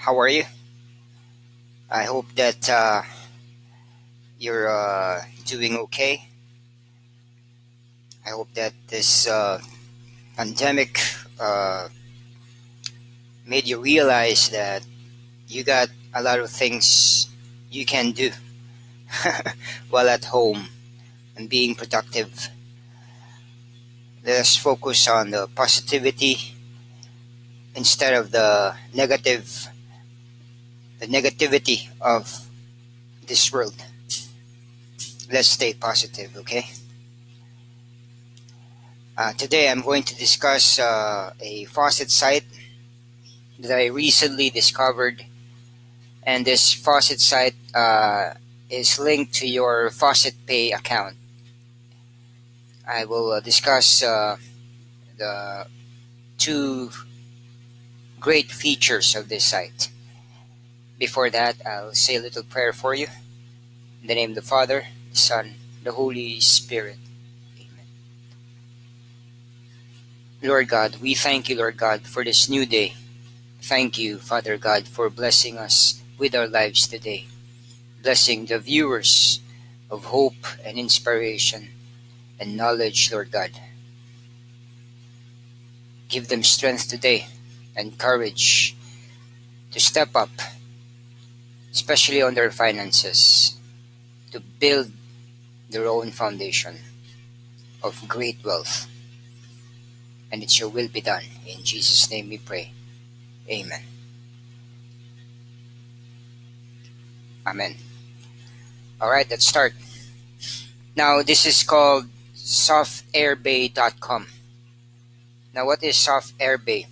How are you? I hope that you're doing okay. I hope that this pandemic uh, made you realize that you got a lot of things you can do while at home and being productive. Let us focus on the positivity instead of the negativity of this world. Let's stay positive, okay? Today I'm going to discuss a faucet site that I recently discovered, and this faucet site is linked to your Faucet Pay account. I will discuss the two great features of this site. Before that, I'll say a little prayer for you. In the name of the Father, the Son, the Holy Spirit. Amen. Lord God, we thank you, Lord God, for this new day. Thank you, Father God, for blessing us with our lives today, blessing the viewers of hope and inspiration and knowledge, Lord God. Give them strength today and courage to step up, especially on their finances, to build their own foundation of great wealth. And it your will be done. In Jesus' name we pray. Amen. Amen. All right, let's start. Now, this is called Softairbay.com. Now, what is Softairbay?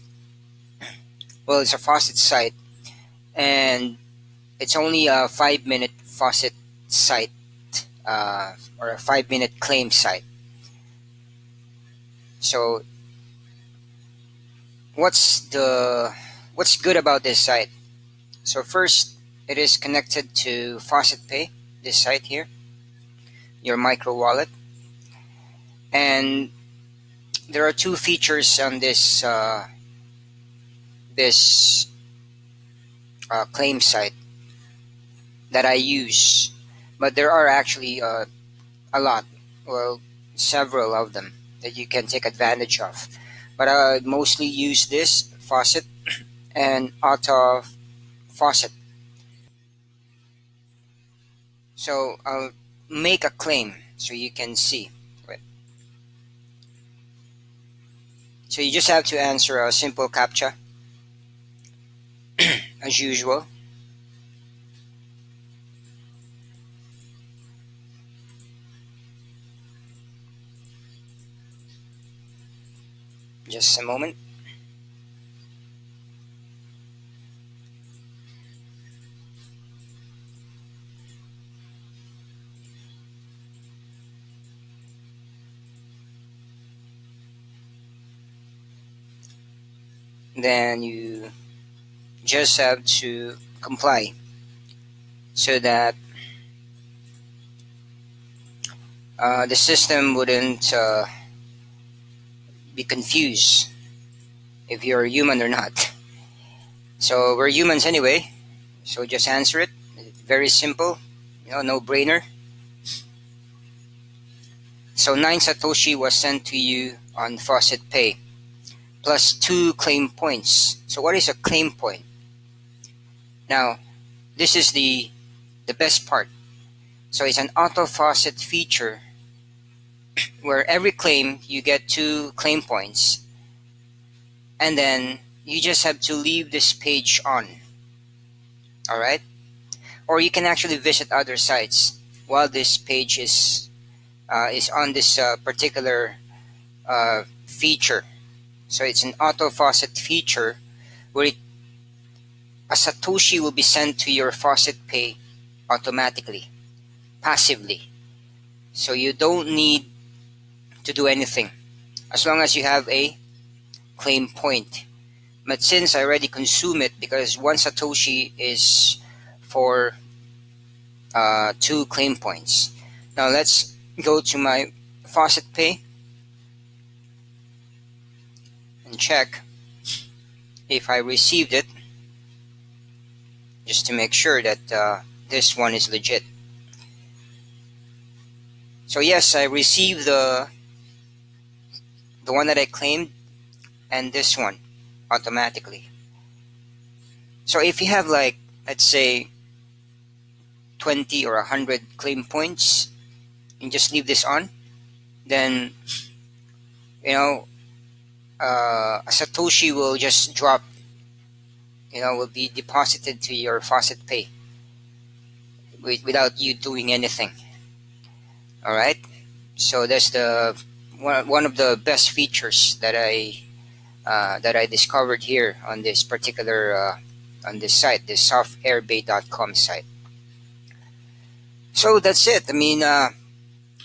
Well, it's a faucet site, and it's only a 5-minute faucet site or a 5-minute claim site. So, what's good about this site? So first, it is connected to Faucet Pay, this site here, your micro wallet, and there are two features on this claim site that I use, but there are actually a lot, well, several of them that you can take advantage of. But I mostly use this faucet and auto faucet. So I'll make a claim so you can see. Right. So you just have to answer a simple CAPTCHA as usual. Just a moment. Then you just have to comply so that the system wouldn't be confused if you're human or not. So we're humans anyway, so just answer it. Very simple, no brainer. So 9 Satoshi was sent to you on Faucet Pay, plus 2 claim points. So what is a claim point? Now, this is the best part. So it's an auto faucet feature where every claim you get 2 claim points, and then you just have to leave this page on. All right? Or you can actually visit other sites while this page is on this particular feature. So it's an auto faucet feature where a Satoshi will be sent to your Faucet Pay automatically, passively. So you don't need to do anything as long as you have a claim point. But since I already consume it, because 1 Satoshi is for 2 claim points. Now let's go to my Faucet Pay and check if I received it. just to make sure that this one is legit. So yes, I received the one that I claimed and this one automatically. So if you have like, let's say 20 or 100 claim points and just leave this on, then you know a Satoshi will just drop, will be deposited to your Faucet Pay without you doing anything. All right. So that's the one of the best features that I discovered here on this particular on this site, this Softairbay.com site. So that's it. I mean,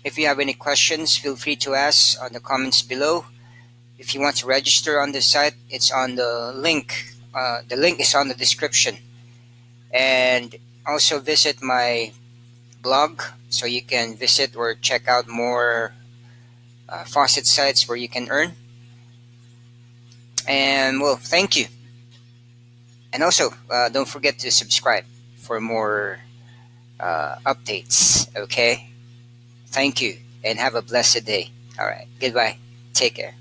if you have any questions, feel free to ask on the comments below. If you want to register on this site, it's on the link. The link is on the description. And also visit my blog so you can visit or check out more faucet sites where you can earn. And well, thank you. And also, don't forget to subscribe for more updates. Okay? Thank you and have a blessed day. All right. Goodbye. Take care.